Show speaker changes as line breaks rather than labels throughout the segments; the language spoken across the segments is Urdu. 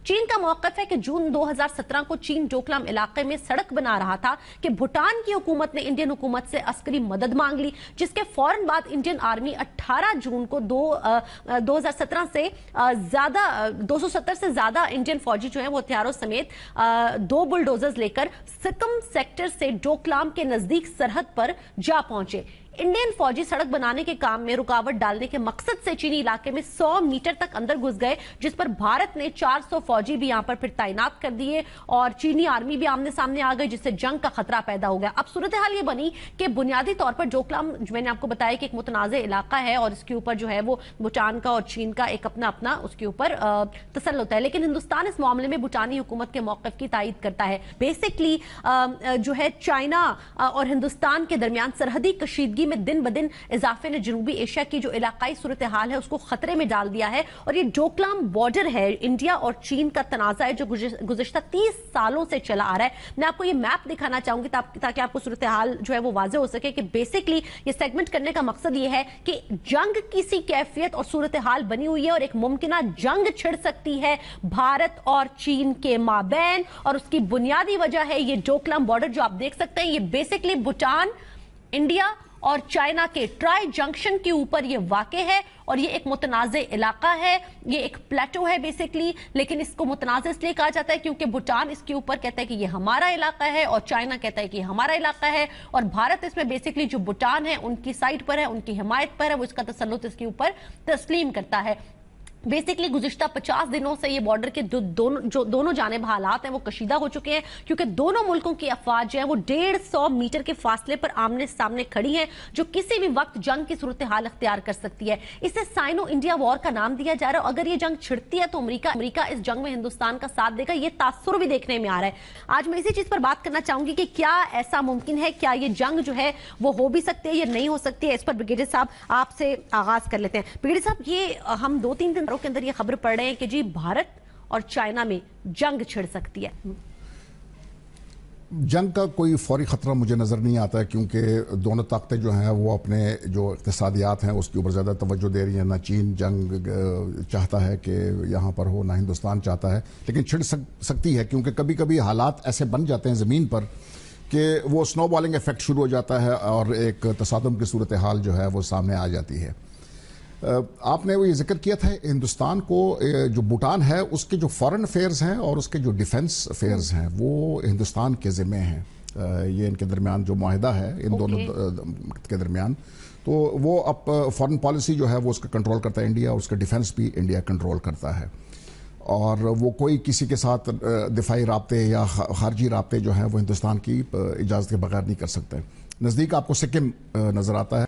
چین کا موقف ہے کہ جون 2017 کو چین ڈوکلام علاقے میں سڑک بنا رہا تھا کہ بھوٹان کی حکومت نے انڈین حکومت سے عسکری مدد مانگ لی، جس کے فوراً بعد انڈین آرمی 18 جون کو 2017 سے 270 سے زیادہ انڈین فوجی جو ہیں وہ ہتھیاروں سمیت 2 بلڈوزرز لے کر سکم سیکٹر سے ڈوکلام کے نزدیک سرحد پر جا پہنچے۔ انڈین فوجی سڑک بنانے کے کام میں رکاوٹ ڈالنے کے مقصد سے چینی علاقے میں 100 میٹر تک اندر گھس گئے، جس پر بھارت نے 400 فوجی بھی یہاں پر پھر تعینات کر دیے اور چینی آرمی بھی آمنے سامنے آ گئی، جس سے جنگ کا خطرہ پیدا ہو گیا۔ اب صورتحال یہ بنی کہ بنیادی طور پر ڈوکلام میں نے آپ کو بتایا کہ ایک متنازع علاقہ ہے اور اس کے اوپر جو ہے وہ بھوٹان کا اور چین کا ایک اپنا اس کے اوپر تسلط ہے، لیکن ہندوستان اس معاملے میں بھوٹانی حکومت کے موقف کی تائید کرتا ہے۔ بیسکلی جو ہے چائنا اور ہندوستان کے درمیان سرحدی کشیدگی میں دن بدن اضافے نے جنوبی ایشیا کی جو علاقائی صورتحال ہے اس کو خطرے میں ڈال دیا ہے، اور یہ ڈوکلام بارڈر ہے انڈیا اور چین کا تنازع ہے جو گزشتہ 30 سالوں سے چلا آ رہا ہے۔ میں آپ کو یہ میپ دکھانا چاہوں گی تاکہ آپ کو صورتحال جو ہے وہ واضح ہو سکے کہ بیسکلی یہ سیگمنٹ کرنے کا مقصد یہ ہے کہ جنگ کسی کیفیت اور صورتحال بنی ہوئی ہے اور ایک ممکنہ جنگ چھڑ سکتی ہے بھارت اور چین کے مابین، اور اس کی بنیادی وجہ ہے یہ ڈوکلام بارڈر جو آپ دیکھ سکتے ہیں۔ یہ بیسکلی بھوٹان، انڈیا اور چائنا کے ٹرائی جنکشن کے اوپر یہ واقع ہے، اور یہ ایک متنازع علاقہ ہے، یہ ایک پلیٹو ہے بیسکلی، لیکن اس کو متنازع اس لیے کہا جاتا ہے کیونکہ بھوٹان اس کے اوپر کہتا ہے کہ یہ ہمارا علاقہ ہے اور چائنا کہتا ہے کہ یہ ہمارا علاقہ ہے، اور بھارت اس میں بیسکلی جو بھوٹان ہے ان کی سائٹ پر ہے، ان کی حمایت پر ہے، وہ اس کا تسلط اس کے اوپر تسلیم کرتا ہے۔ بیسکلی گزشتہ 50 دنوں سے یہ بارڈر کے جو دونوں جانب حالات ہیں وہ کشیدہ ہو چکے ہیں، کیونکہ دونوں ملکوں کی افواج جو ہیں وہ 150 میٹر کے فاصلے پر آمنے سامنے کھڑی ہیں، جو کسی بھی وقت جنگ کی صورتحال اختیار کر سکتی ہے۔ اسے سائنو انڈیا وار کا نام دیا جا رہا ہے۔ اگر یہ جنگ چھڑتی ہے تو امریکہ اس جنگ میں ہندوستان کا ساتھ دے گا، یہ تاثر بھی دیکھنے میں آ رہا ہے۔ آج میں اسی چیز پر بات کرنا چاہوں گی کہ کیا ایسا ممکن ہے، کیا یہ جنگ جو ہے وہ ہو بھی سکتی ہے یا نہیں ہو سکتی ہے۔ اس پر بریگیڈیئر صاحب آپ سے آغاز کر لیتے ہیں۔ بریگیڈیئر صاحب، یہ ہم 2-3 دن کے اندر یہ خبر پڑھ رہے ہیں کہ جی بھارت اور چائنا میں جنگ چھڑ سکتی ہے۔
جنگ کا کوئی فوری خطرہ مجھے نظر نہیں آتا ہے، کیونکہ دونوں طاقتیں جو ہیں وہ اپنے جو اقتصادیات ہیں اس کے اوپر زیادہ توجہ دے رہی ہیں۔ نہ چین جنگ چاہتا ہے کہ یہاں پر ہو، نہ ہندوستان چاہتا ہے، لیکن چھڑ سکتی ہے کیونکہ کبھی کبھی حالات ایسے بن جاتے ہیں زمین پر کہ وہ سنو بالنگ ایفیکٹ شروع ہو جاتا ہے اور ایک تصادم کی صورتحال جو ہے وہ سامنے آ جاتی ہے۔ آپ نے وہ یہ ذکر کیا تھا ہندوستان کو جو بھوٹان ہے اس کے جو فارن افیئرز ہیں اور اس کے جو ڈیفنس افیئرز ہیں وہ ہندوستان کے ذمہ ہیں۔ یہ ان کے درمیان جو معاہدہ ہے ان دونوں کے درمیان، تو وہ اب فارن پالیسی جو ہے وہ اس کا کنٹرول کرتا ہے انڈیا، اور اس کا ڈیفنس بھی انڈیا کنٹرول کرتا ہے، اور وہ کوئی کسی کے ساتھ دفاعی رابطے یا خارجی رابطے جو ہیں وہ ہندوستان کی اجازت کے بغیر نہیں کر سکتے۔ نزدیک آپ کو سکم نظر آتا ہے۔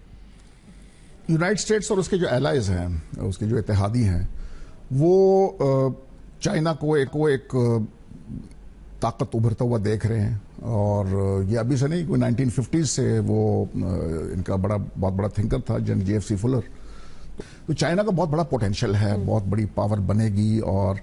یونائٹڈ اسٹیٹس اور اس کے جو ایلائز ہیں، اس کے جو اتحادی ہیں، وہ چائنا کو ایک طاقت ابھرتا ہوا دیکھ رہے ہیں، اور یہ ابھی سے نہیں، کوئی 1950 سے وہ ان کا بہت بڑا تھنکر تھا جنرل JFC فلر۔ تو چائنا کا بہت بڑا پوٹینشیل ہے، بہت بڑی پاور بنے گی، اور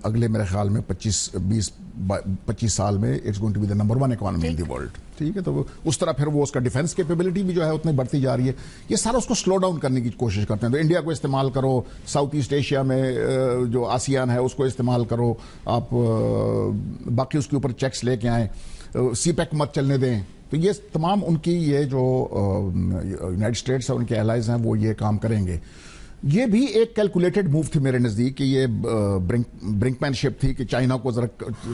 اگلے میرے خیال میں 25 سال میں it's going to be the number 1 economy in the world. ٹھیک ہے، تو اس طرح پھر وہ اس کا ڈیفنس کیپیبلٹی بھی جو ہے اتنی بڑھتی جا رہی ہے۔ یہ سارا اس کو سلو ڈاؤن کرنے کی کوشش کرتے ہیں۔ تو انڈیا کو استعمال کرو، ساؤتھ ایسٹ ایشیا میں جو آسیان ہے اس کو استعمال کرو، آپ باقی اس کے اوپر چیکس لے کے آئیں، سی پیک مت چلنے دیں۔ تو یہ تمام ان کی یہ جو یونائٹڈ اسٹیٹس اور ان کے الائز ہیں وہ یہ کام کریں گے۔ یہ بھی ایک کیلکولیٹڈ موو تھی میرے نزدیک کہ یہ برنک مین شپ تھی کہ چائنا کو ذرا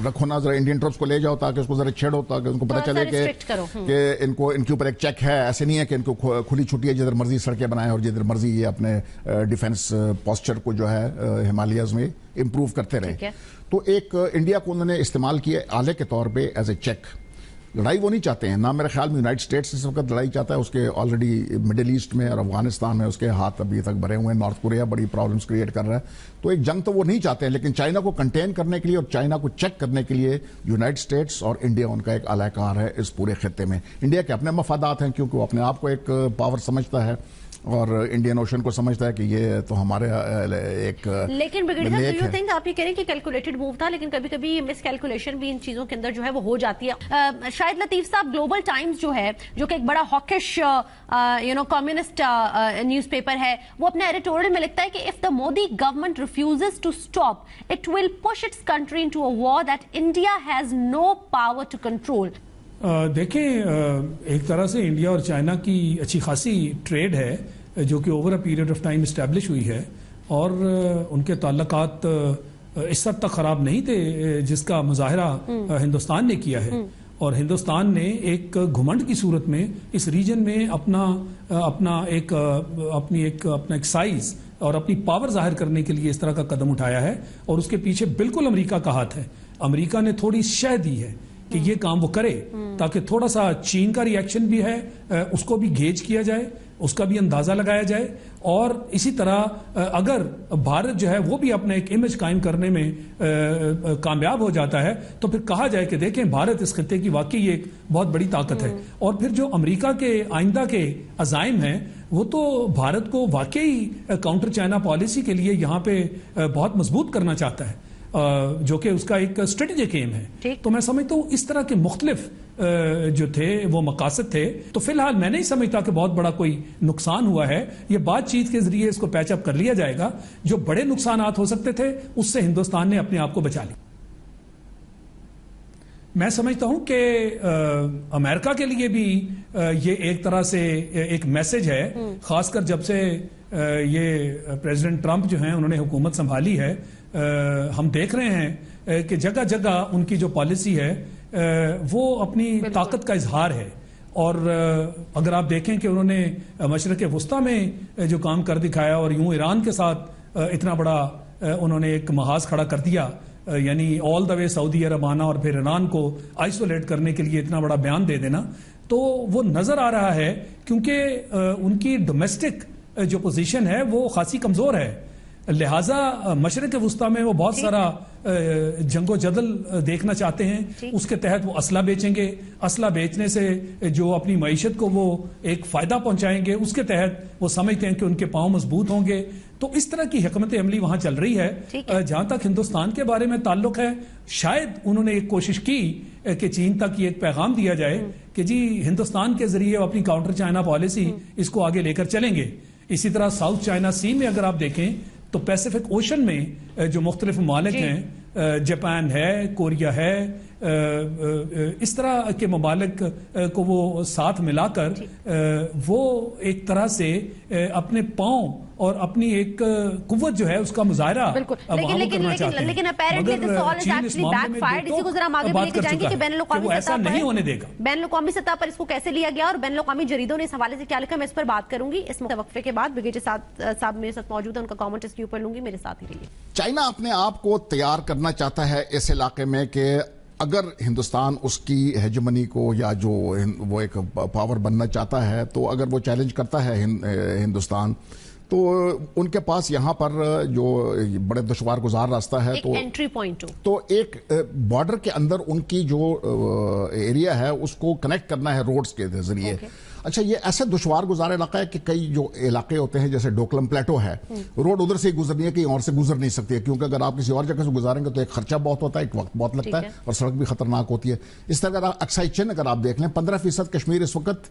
رکھو نا، ذرا انڈین ٹروپس کو لے جاؤ تاکہ اس کو ذرا چھیڑو، تاکہ ان کو پتہ چلے کہ ان کے اوپر ایک چیک ہے۔ ایسے نہیں ہے کہ ان کو کھلی چھٹی ہے، جدھر مرضی سڑکیں بنائیں اور جدھر مرضی یہ اپنے ڈیفنس پوسچر کو جو ہے ہمالیاز میں امپروو کرتے رہے۔ تو ایک انڈیا کو انہوں نے استعمال کیا آلے کے طور پہ ایز اے چیک۔ لڑائی وہ نہیں چاہتے ہیں، نہ میرے خیال میں یونائٹڈ اسٹیٹس اس وقت لڑائی چاہتا ہے، اس کے آلریڈی مڈل ایسٹ میں اور افغانستان میں اس کے ہاتھ ابھی تک بھرے ہوئے ہیں، نارتھ کوریا بڑی پرابلمس کریٹ کر رہا ہے، تو ایک جنگ تو وہ نہیں چاہتے ہیں، لیکن چائنا کو کنٹین کرنے کے لیے اور چائنا کو چیک کرنے کے لیے یونائٹڈ اسٹیٹس اور انڈیا ان کا ایک اعلی کار ہے اس پورے خطے میں۔ انڈیا کے اپنے مفادات ہیں کیونکہ وہ اپنے آپ کو ایک پاور سمجھتا ہے، اور انڈین اوشن کو سمجھتا ہے کہ یہ تو ہمارے ایک
لیکن برگیڈیئر صاحب ڈو یو تھنک آپ یہ کہہ رہے ہیں کہ کیلکولیٹڈ موو تھا لیکن کبھی کبھی مس کیلکولیشن بھی ان چیزوں کے اندر جو ہے وہ ہو جاتی ہے. شاہد لطیف صاحب گلوبل ٹائمز جو ہے جو کہ ایک بڑا ہاکش کمیونسٹ نیوز پیپر ہے وہ اپنے ایڈیٹوریل میں لکھتا ہے کہ if the Modi government refuses to stop it will push its country into a war that India has no power to control.
دیکھیں ایک طرح سے انڈیا اور چائنا کی اچھی خاصی ٹریڈ ہے جو کہ over a period of time establish ہوئی ہے اور ان کے تعلقات اس حد تک خراب نہیں تھے جس کا مظاہرہ ہندوستان نے کیا ہے. اور ہندوستان نے ایک گھمنڈ کی صورت میں اس ریجن میں اپنا ایک سائز اور اپنی پاور ظاہر کرنے کے لیے اس طرح کا قدم اٹھایا ہے اور اس کے پیچھے بالکل امریکہ کا ہاتھ ہے. امریکہ نے تھوڑی شہ دی ہے کہ یہ کام وہ کرے تاکہ تھوڑا سا چین کا ری ایکشن بھی ہے اس کو بھی گیج کیا جائے, اس کا بھی اندازہ لگایا جائے اور اسی طرح اگر بھارت جو ہے وہ بھی اپنا ایک امیج قائم کرنے میں کامیاب ہو جاتا ہے تو پھر کہا جائے کہ دیکھیں بھارت اس خطے کی واقعی ایک بہت بڑی طاقت ہے. اور پھر جو امریکہ کے آئندہ کے عزائم ہیں وہ تو بھارت کو واقعی کاؤنٹر چائنا پالیسی کے لیے یہاں پہ بہت مضبوط کرنا چاہتا ہے جو کہ اس کا ایک اسٹریٹجک ایم ہے. تو میں سمجھتا ہوں اس طرح کے مختلف جو تھے وہ مقاصد تھے. تو فی الحال میں نہیں سمجھتا کہ بہت بڑا کوئی نقصان ہوا ہے. یہ بات چیت کے ذریعے اس کو پیچ اپ کر لیا جائے گا. جو بڑے نقصانات ہو سکتے تھے اس سے ہندوستان نے اپنے آپ کو بچا لیا. میں سمجھتا ہوں کہ امریکہ کے لیے بھی یہ ایک طرح سے ایک میسج ہے, خاص کر جب سے یہ پریزیڈنٹ ٹرمپ جو ہیں انہوں نے حکومت سنبھالی ہے. ہم دیکھ رہے ہیں کہ جگہ جگہ ان کی جو پالیسی ہے وہ اپنی طاقت کا اظہار ہے. اور اگر آپ دیکھیں کہ انہوں نے مشرق وسطیٰ میں جو کام کر دکھایا اور یوں ایران کے ساتھ اتنا بڑا انہوں نے ایک محاذ کھڑا کر دیا, یعنی آل دا وے سعودی عرب آنا اور پھر ایران کو آئسولیٹ کرنے کے لیے اتنا بڑا بیان دے دینا, تو وہ نظر آ رہا ہے کیونکہ ان کی ڈومیسٹک جو پوزیشن ہے وہ خاصی کمزور ہے. لہٰذا مشرق وسطیٰ میں وہ بہت سارا جنگ و جدل دیکھنا چاہتے ہیں. اس کے تحت وہ اسلحہ بیچیں گے, اسلحہ بیچنے سے جو اپنی معیشت کو وہ ایک فائدہ پہنچائیں گے, اس کے تحت وہ سمجھتے ہیں کہ ان کے پاؤں مضبوط ہوں گے. تو اس طرح کی حکمت عملی وہاں چل رہی ہے. جہاں تک ہندوستان کے بارے میں تعلق ہے, شاید انہوں نے ایک کوشش کی کہ چین تک یہ ایک پیغام دیا جائے کہ جی ہندوستان کے ذریعے اپنی کاؤنٹر چائنا پالیسی اس کو آگے لے کر چلیں گے. اسی طرح ساؤتھ چائنا سی میں اگر آپ دیکھیں تو پیسیفک اوشن میں جو مختلف ممالک ہیں, جاپان ہے, کوریا ہے, اس طرح کے ممالک کو وہ ساتھ ملا کر وہ ایک طرح سے اپنے پاؤں اور اپنی ایک قوت جو ہے اس کا مظاہرہ کرنا چاہتے ہیں.
لیکن بین الاقوامی سطح پر اس کو کیسے لیا گیا اور بین الاقوامی جریدوں نے اس حوالے سے کیا لکھا, میں اس پر بات کروں گی اس وقفے کے بعد. برگیڈیئر صاحب میرے ساتھ موجود ہیں, ان کا کامنٹ اس کے اوپر لوں گی, میرے ساتھ ہی رہیے.
چائنا اپنے آپ کو تیار کرنا چاہتا ہے اس علاقے میں کہ اگر ہندوستان اس کی ہیجمنی کو یا جو وہ ایک پاور بننا چاہتا ہے تو اگر وہ چیلنج کرتا ہے ہندوستان تو ان کے پاس یہاں پر جو بڑے دشوار گزار راستہ ہے
ایک انٹری پوائنٹ
تو ایک بارڈر کے اندر ان کی جو ایریا ہے اس کو کنیکٹ کرنا ہے روڈز کے ذریعے. اچھا, یہ ایسے دشوار گزار علاقہ ہے کہ کئی جو علاقے ہوتے ہیں جیسے ڈوکلم پلیٹو ہے, روڈ ادھر سے گزرنی ہے, کہیں اور سے گزر نہیں سکتی ہے, کیونکہ اگر آپ کسی اور جگہ سے گزاریں گے تو ایک خرچہ بہت ہوتا ہے, ایک وقت بہت لگتا ہے اور سڑک بھی خطرناک ہوتی ہے. اس طرح اگر اکسائی چین اگر آپ دیکھ لیں 15% کشمیر اس وقت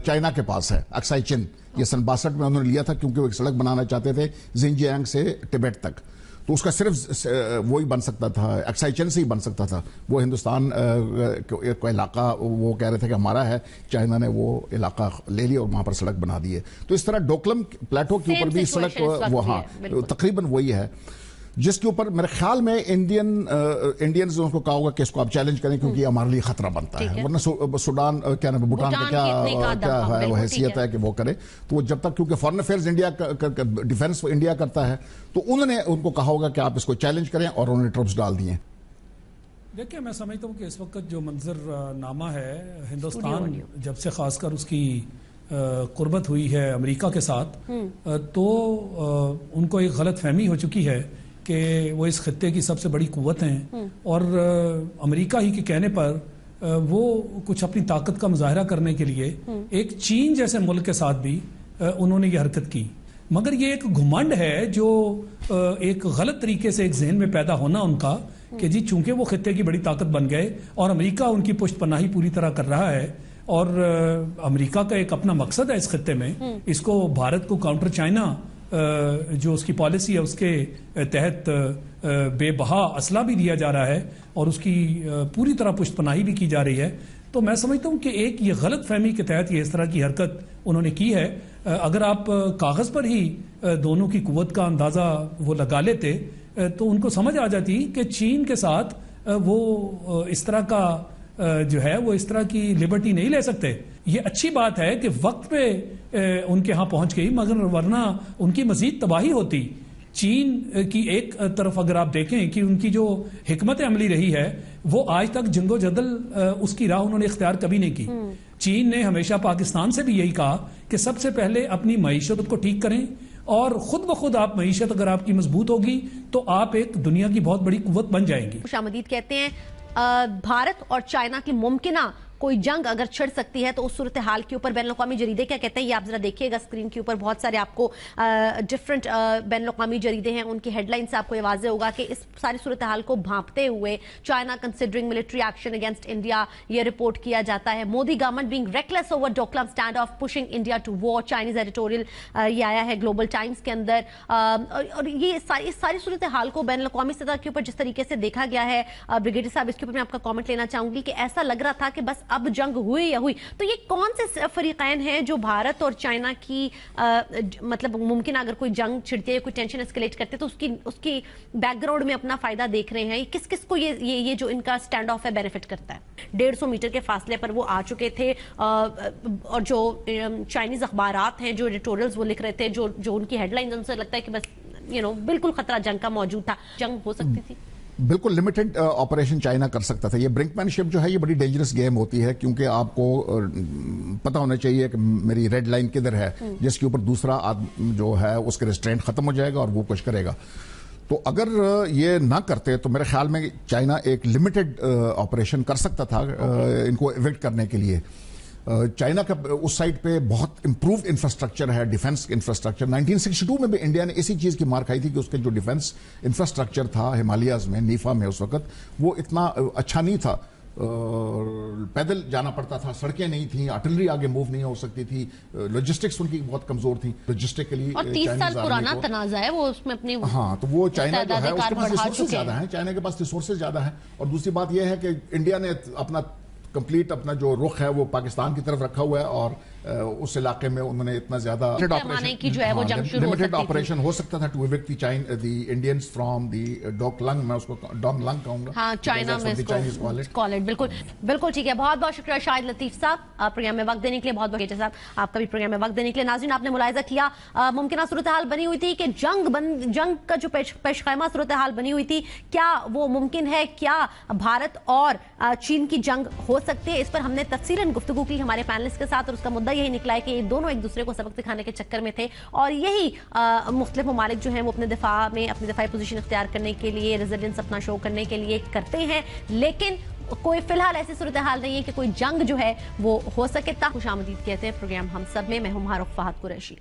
چائنا کے پاس ہے. اکسائی چین یہ سن 62 میں انہوں نے لیا تھا کیونکہ وہ ایک سڑک بنانا چاہتے تھے زنجیانگ سے ٹبیٹ تک, تو اس کا صرف وہی بن سکتا تھا, اکسائی چین سے ہی بن سکتا تھا. وہ ہندوستان کو علاقہ وہ کہہ رہے تھے کہ ہمارا ہے, چائنا نے وہ علاقہ لے لیا اور وہاں پر سڑک بنا دی ہے. تو اس طرح ڈوکلم پلیٹو کے اوپر بھی سڑک وہاں تقریباً وہی ہے, جس کے اوپر میرے خیال میں انڈینز نے اس کو کہا ہوگا کہ اس کو آپ چیلنج کریں کیونکہ یہ ہمارے لیے خطرہ بنتا ہے. ورنہ سوڈان کیا نام ہے, بھوٹان کا کیا ہے وہ حیثیت ہے کہ وہ کرے. تو وہ جب تک کیونکہ foreign affairs India defence India کرتا ہے تو انہوں نے ان کو کہا ہوگا کہ آپ اس کو چیلنج کریں اور انہوں نے ٹرپس ڈال دیے.
دیکھیں, میں سمجھتا ہوں کہ اس وقت جو منظر نامہ ہے ہندوستان جب سے خاص کر اس کی قربت ہوئی ہے امریکہ کے ساتھ تو ان کو ایک غلط فہمی ہو چکی ہے کہ وہ اس خطے کی سب سے بڑی قوت ہیں اور امریکہ ہی کے کہنے پر وہ کچھ اپنی طاقت کا مظاہرہ کرنے کے لیے ایک چین جیسے ملک کے ساتھ بھی انہوں نے یہ حرکت کی. مگر یہ ایک گھمنڈ ہے جو ایک غلط طریقے سے ایک ذہن میں پیدا ہونا ان کا کہ جی چونکہ وہ خطے کی بڑی طاقت بن گئے اور امریکہ ان کی پشت پناہی پوری طرح کر رہا ہے اور امریکہ کا ایک اپنا مقصد ہے اس خطے میں, اس کو بھارت کو کاؤنٹر چائنا جو اس کی پالیسی ہے اس کے تحت بے بہا اسلحہ بھی دیا جا رہا ہے اور اس کی پوری طرح پشت پناہی بھی کی جا رہی ہے. تو میں سمجھتا ہوں کہ ایک یہ غلط فہمی کے تحت یہ اس طرح کی حرکت انہوں نے کی ہے. اگر آپ کاغذ پر ہی دونوں کی قوت کا اندازہ وہ لگا لیتے تو ان کو سمجھ آ جاتی کہ چین کے ساتھ وہ اس طرح کا جو ہے وہ اس طرح کی لبرٹی نہیں لے سکتے. یہ اچھی بات ہے کہ وقت پہ ان کے ہاں پہنچ گئی, مگر ورنہ ان کی مزید تباہی ہوتی. چین کی ایک طرف اگر آپ دیکھیں کہ ان کی جو حکمت عملی رہی ہے وہ آج تک جنگ و جدل اس کی راہ انہوں نے اختیار کبھی نہیں کی. چین نے ہمیشہ پاکستان سے بھی یہی کہا کہ سب سے پہلے اپنی معیشت کو ٹھیک کریں اور خود بخود آپ معیشت اگر آپ کی مضبوط ہوگی تو آپ ایک دنیا کی بہت بڑی قوت بن جائیں گی.
خوش آمدید کہتے ہیں بھارت اور چائنا کی ممکنہ کوئی جنگ اگر چھڑ سکتی ہے تو اس صورتحال کے اوپر بین الاقوامی جریدے کیا کہتے ہیں یہ آپ ذرا دیکھیے گا اسکرین کے اوپر. بہت سارے آپ کو ڈفرنٹ بین الاقوامی جریدے ہیں, ان کی ہیڈ لائن سے آپ کو یہ واضح ہوگا کہ اس ساری صورتحال کو بھانپتے ہوئے China considering military action against India یہ رپورٹ کیا جاتا ہے. Modi government being reckless over Doklam stand off pushing India to war, Chinese editorial یہ آیا ہے گلوبل ٹائمز کے اندر. اور یہ ساری صورتحال کو بین الاقوامی سطح کے اوپر جس طریقے سے دیکھا گیا ہے بریگیڈیئر صاحب, اس کے اوپر میں آپ کا کامنٹ لینا چاہوں گی کہ ایسا لگ رہا تھا کہ بس اب جنگ ہوئی یا ہوئی. تو یہ کون سے فریقین ہیں جو بھارت اور چائنا کی مطلب ممکن اگر کوئی جنگ چھڑتے کوئی ٹینشن اسکیلیٹ کرتے تو اس کی بیک گراؤنڈ میں اپنا فائدہ دیکھ رہے ہیں؟ کس کس کو یہ جو ان کا سٹینڈ آف ہے بینیفٹ کرتا ہے؟ 150 میٹر کے فاصلے پر وہ آ چکے تھے اور جو چائنیز اخبارات ہیں جو ایڈیٹوریلز وہ لکھ رہے تھے جو ان کی ہیڈ لائنز ان سے لگتا ہے کہ بس بالکل خطرہ جنگ کا موجود تھا. جنگ ہو سکتی تھی
بالکل لمیٹڈ آپریشن چائنا کر سکتا تھا. یہ برنکمین شپ جو ہے یہ بڑی ڈینجرس گیم ہوتی ہے کیونکہ آپ کو پتہ ہونا چاہیے کہ میری ریڈ لائن کدھر ہے جس کے اوپر دوسرا جو ہے اس کے ریسٹرینٹ ختم ہو جائے گا اور وہ کچھ کرے گا. تو اگر یہ نہ کرتے تو میرے خیال میں چائنا ایک لمیٹڈ آپریشن کر سکتا تھا ان کو ایوکٹ کرنے کے لیے. چائنا کا اس سائٹ پہ بہت امپرووڈ انفراسٹرکچر ہے, ڈیفنس انفراسٹرکچر. 1962 میں بھی انڈیا نے اسی چیز کی مار کھائی تھی کہ اس کے جو ڈیفنس انفراسٹرکچر تھا ہمالیاز میں, نیفا میں اس وقت, وہ اتنا اچھا نہیں تھا. پیدل جانا پڑتا تھا, سڑکیں نہیں تھیں, آرٹلری آگے موو نہیں ہو سکتی تھی, لاجسٹکس ان کی بہت کمزور تھیں لوجسٹکلی.
اور 30 سال پرانا تنازع ہے وہ, اس میں اپنی
ہاں تو وہ چائنا جو ہے اس کے پاس ریسورسز زیادہ ہیں, چائنا کے پاس ریسورسز زیادہ ہیں. اور دوسری بات یہ ہے کہ انڈیا نے اپنا کمپلیٹ اپنا جو رخ ہے وہ پاکستان کی طرف رکھا ہوا ہے اور اس علاقے میں انہوں نے اتنا زیادہ لمیٹڈ آپریشن ہو سکتا تھا to evacuate the Indians from the ڈوک لنگ, میں اس کو ڈونگ لنگ کہوں گا.
ہاں چائنا میں بالکل بالکل ٹھیک ہے. بہت بہت شکریہ شاہد لطیف صاحب پروگرام میں وقت دینے کے لیے. بہت بہت صاحب آپ کا بھی پروگرام میں وقت دینے کے لیے. ناظرین آپ نے ملاحظہ کیا ممکنہ صورتحال بنی ہوئی تھی کہ جنگ کا جو پیش خیمہ صورتحال بنی ہوئی تھی کیا وہ ممکن ہے, کیا بھارت اور چین کی جنگ ہو سکتی ہے؟ اس پر ہم نے تفصیلاً گفتگو کی ہمارے پینلسٹ کے ساتھ اور اس کا مدعا یہی نکلا ہے کہ یہ دونوں ایک دوسرے کو سبق سکھانے کے چکر میں تھے اور یہی مختلف ممالک جو ہیں وہ اپنے دفاع میں اپنی دفاعی پوزیشن اختیار کرنے کے لیے ریزیلینس اپنا شو کرنے کے لیے کرتے ہیں, لیکن کوئی فی الحال ایسی صورتحال نہیں ہے کہ کوئی جنگ جو ہے وہ ہو سکے. خوش آمدید کہتے ہیں پروگرام ہم سب میں. میں ہوں معروف فہد قریشی.